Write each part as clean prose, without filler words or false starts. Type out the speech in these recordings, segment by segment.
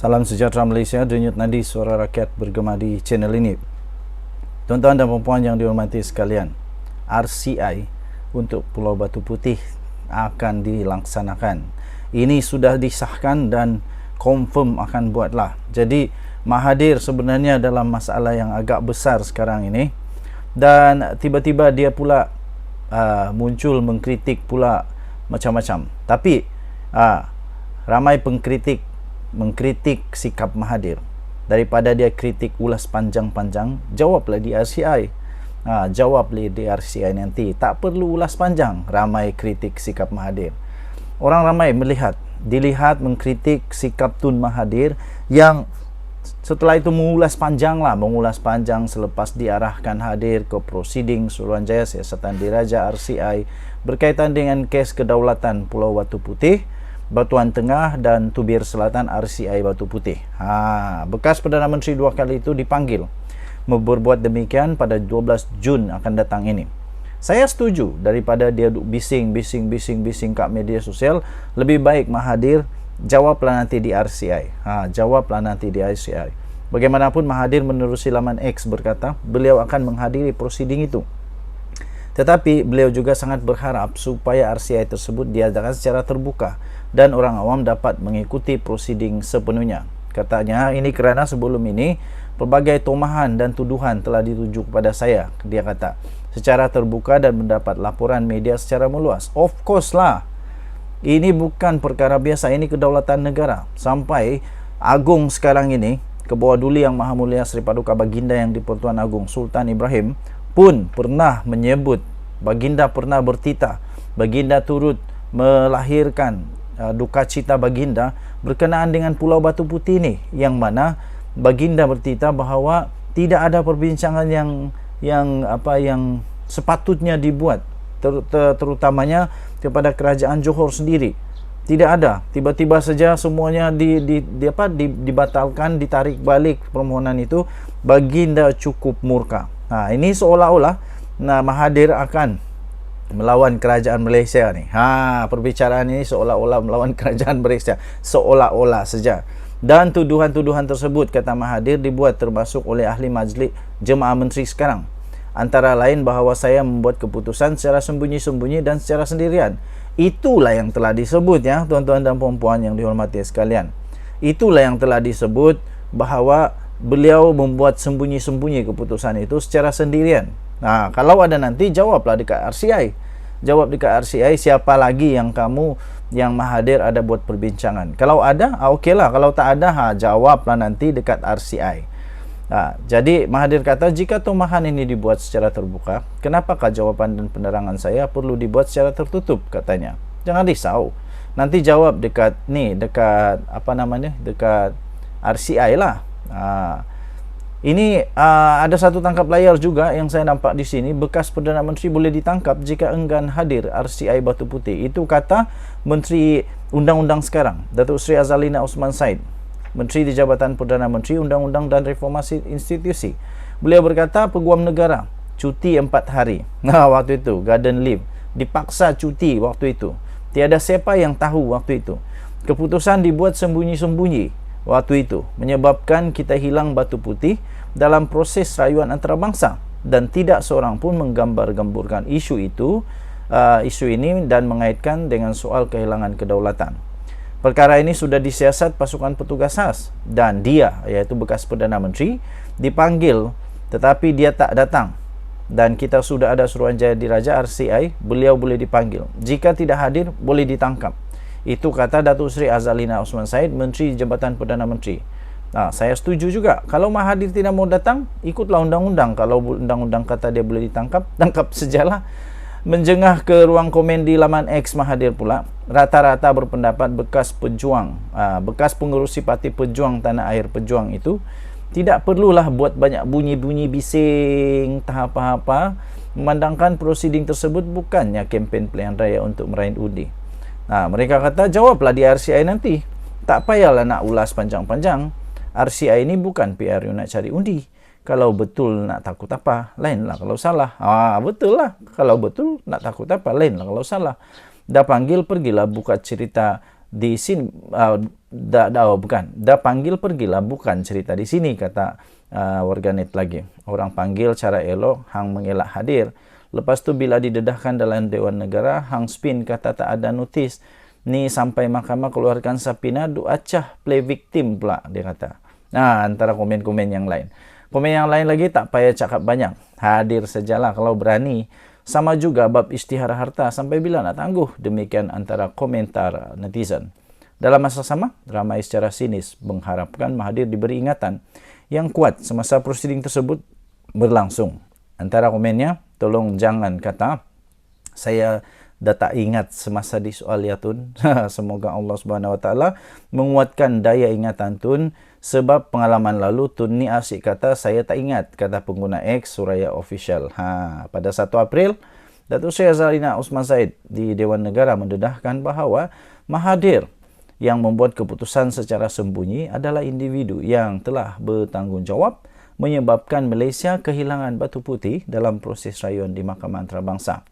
Salam sejahtera Malaysia, denyut nadi suara rakyat bergema di channel ini. Tuan-tuan dan puan-puan yang dihormati sekalian, RCI untuk Pulau Batu Putih akan dilaksanakan. Ini sudah disahkan dan confirm akan buatlah. Jadi Mahathir sebenarnya dalam masalah yang agak besar sekarang ini, dan tiba-tiba dia pula muncul mengkritik pula macam-macam. Tapi ramai pengkritik mengkritik sikap Mahathir. Daripada dia kritik ulas panjang-panjang, jawablah di RCI. Jawablah di RCI nanti. Tak perlu ulas panjang. Ramai kritik sikap Mahathir. Orang ramai dilihat mengkritik sikap Tun Mahathir yang setelah itu mengulas panjang selepas diarahkan hadir ke prosiding Suruhanjaya Siasatan Diraja RCI berkaitan dengan kes kedaulatan Pulau Batu Putih, Batuan Tengah dan Tubir Selatan RCI Batu Putih. Bekas Perdana Menteri dua kali itu dipanggil berbuat demikian pada 12 Jun akan datang ini. Saya setuju, daripada dia bising kat media sosial, lebih baik Mahathir jawablah nanti di RCI. Jawablah nanti di RCI. Bagaimanapun Mahathir menerusi laman X berkata beliau akan menghadiri prosiding itu. Tetapi beliau juga sangat berharap supaya RCI tersebut diadakan secara terbuka dan orang awam dapat mengikuti prosiding sepenuhnya. Katanya ini kerana sebelum ini pelbagai tomahan dan tuduhan telah dituju kepada saya, dia kata, secara terbuka dan mendapat laporan media secara meluas. Of course lah. Ini bukan perkara biasa, ini kedaulatan negara. Sampai Agung sekarang ini, Kebawah Duli Yang Maha Mulia Seri Paduka Baginda Yang di-Pertuan Agong Sultan Ibrahim pun pernah menyebut, Baginda pernah bertitah, Baginda turut melahirkan duka cita Baginda berkenaan dengan Pulau Batu Putih ini, yang mana Baginda bertitah bahawa tidak ada perbincangan yang sepatutnya dibuat, terutamanya kepada kerajaan Johor sendiri. Tidak ada, tiba-tiba saja semuanya dibatalkan, ditarik balik permohonan itu. Baginda cukup murka. Ini seolah-olah Mahathir akan melawan kerajaan Malaysia ni. Perbicaraan ini seolah-olah melawan kerajaan Malaysia, seolah-olah saja. Dan tuduhan-tuduhan tersebut, kata Mahathir, dibuat termasuk oleh ahli majlis Jemaah Menteri sekarang. Antara lain bahawa saya membuat keputusan secara sembunyi-sembunyi dan secara sendirian. Itulah yang telah disebut, ya tuan-tuan dan puan-puan yang dihormati sekalian. Itulah yang telah disebut bahawa beliau membuat sembunyi-sembunyi keputusan itu secara sendirian. Kalau ada nanti, jawablah dekat RCI. Jawab dekat RCI siapa lagi yang Mahathir ada buat perbincangan. Kalau ada, okeylah. Kalau tak ada, jawablah nanti dekat RCI. Jadi Mahathir kata, jika tomahan ini dibuat secara terbuka, kenapakah jawapan dan penerangan saya perlu dibuat secara tertutup, katanya. Jangan risau. Nanti jawab dekat dekat RCI lah. Ini ada satu tangkap layar juga yang saya nampak di sini. Bekas Perdana Menteri boleh ditangkap jika enggan hadir RCI Batu Putih. Itu kata Menteri Undang-Undang sekarang, Datuk Seri Azalina Osman Said, Menteri di Jabatan Perdana Menteri Undang-Undang dan Reformasi Institusi. Beliau berkata peguam negara cuti 4 hari. Waktu itu garden leave, dipaksa cuti waktu itu. Tiada siapa yang tahu waktu itu. Keputusan dibuat sembunyi-sembunyi waktu itu, menyebabkan kita hilang Batu Putih dalam proses rayuan antarabangsa, dan tidak seorang pun menggambar-gemburkan isu ini dan mengaitkan dengan soal kehilangan kedaulatan. Perkara ini sudah disiasat pasukan petugas khas, dan dia, iaitu bekas Perdana Menteri, dipanggil tetapi dia tak datang. Dan kita sudah ada Suruhanjaya Diraja RCI, beliau boleh dipanggil. Jika tidak hadir, boleh ditangkap. Itu kata Datuk Seri Azalina Osman Said, Menteri Jabatan Perdana Menteri. Saya setuju juga. Kalau Mahathir tidak mau datang, ikutlah undang-undang. Kalau undang-undang kata dia boleh ditangkap, tangkap sejalah. Menjengah ke ruang komen di laman X Mahathir pula, rata-rata berpendapat bekas pejuang, bekas pengerusi Parti Pejuang Tanah Air Pejuang itu tidak perlulah buat banyak bunyi-bunyi bising tak apa-apa, memandangkan prosiding tersebut bukannya kempen pilihan raya untuk meraih undi. Mereka kata jawablah di RCI nanti. Tak payahlah nak ulas panjang-panjang. RCI ini bukan PRU nak cari undi. Kalau betul nak takut apa, lainlah kalau salah. Betul lah. Kalau betul nak takut apa, lainlah kalau salah. Dah panggil, pergilah buka cerita di sini bukan, dah panggil pergilah, bukan cerita di sini, kata warganet lagi. Orang panggil cara elok, hang mengelak hadir. Lepas tu bila didedahkan dalam Dewan Negara, hang spin kata tak ada notis. Ni sampai mahkamah keluarkan sapina, du acah play victim pula, dia kata. Nah, antara komen-komen yang lain. Komen yang lain lagi tak payah cakap banyak. Hadir sajalah kalau berani. Sama juga bab istihara harta, sampai bila nak tangguh? Demikian antara komentar netizen. Dalam masa sama, ramai secara sinis mengharapkan Mahathir diberi ingatan yang kuat semasa prosiding tersebut berlangsung. Antara komennya, tolong jangan kata saya dah tak ingat semasa disoal ya Tun. Semoga Allah Subhanahu Wa Taala menguatkan daya ingatan Tun, sebab pengalaman lalu Tun ni asyik kata saya tak ingat, kata pengguna X Suraya Official. Pada 1 April, Datuk Seri Zalina Osman Said di Dewan Negara mendedahkan bahawa Mahathir yang membuat keputusan secara sembunyi adalah individu yang telah bertanggungjawab menyebabkan Malaysia kehilangan batu putih dalam proses rayuan di Mahkamah Antarabangsa.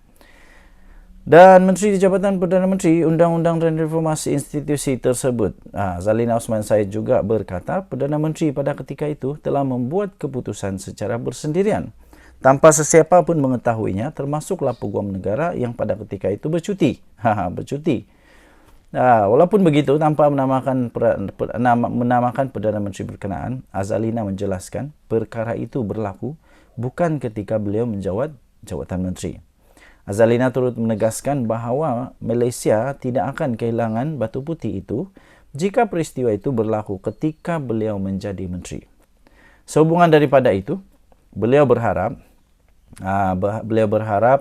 Dan Menteri di Jabatan Perdana Menteri, Undang-Undang dan Reformasi Institusi tersebut, Zalina Osman Said juga berkata Perdana Menteri pada ketika itu telah membuat keputusan secara bersendirian tanpa sesiapa pun mengetahuinya, termasuklah Peguam Negara yang pada ketika itu bercuti. Bercuti. Walaupun begitu, tanpa menamakan Perdana Menteri berkenaan, Zalina menjelaskan perkara itu berlaku bukan ketika beliau menjawat jawatan menteri. Zalina turut menegaskan bahawa Malaysia tidak akan kehilangan batu putih itu jika peristiwa itu berlaku ketika beliau menjadi menteri. Sehubungan daripada itu, beliau berharap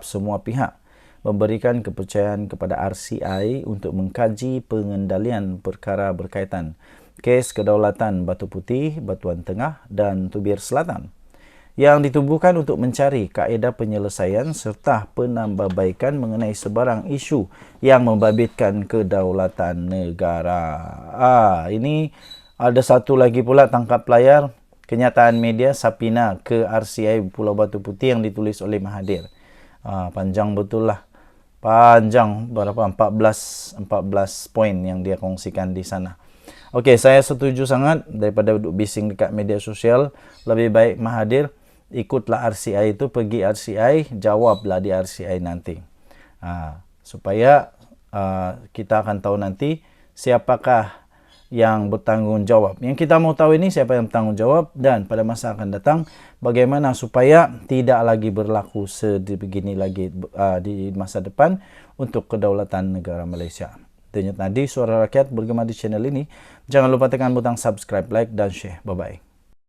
semua pihak memberikan kepercayaan kepada RCI untuk mengkaji pengendalian perkara berkaitan kes kedaulatan Batu Putih, Batuan Tengah dan Tubir Selatan yang ditubuhkan untuk mencari kaedah penyelesaian serta penambahbaikan mengenai sebarang isu yang membabitkan kedaulatan negara. Ini ada satu lagi pula tangkap layar kenyataan media Sapina ke RCI Pulau Batu Putih yang ditulis oleh Mahathir. Panjang betul lah. Panjang, berapa? 14 poin yang dia kongsikan di sana. Okey, saya setuju sangat. Daripada duduk bising dekat media sosial, lebih baik Mahathir ikutlah RCI itu, pergi RCI, jawablah di RCI nanti. Supaya kita akan tahu nanti siapakah yang bertanggungjawab. Yang kita mau tahu ini siapa yang bertanggungjawab, dan pada masa akan datang bagaimana supaya tidak lagi berlaku sebegini lagi di masa depan untuk kedaulatan negara Malaysia. Denyut nadi suara rakyat bergema di channel ini. Jangan lupa tekan butang subscribe, like dan share. Bye-bye.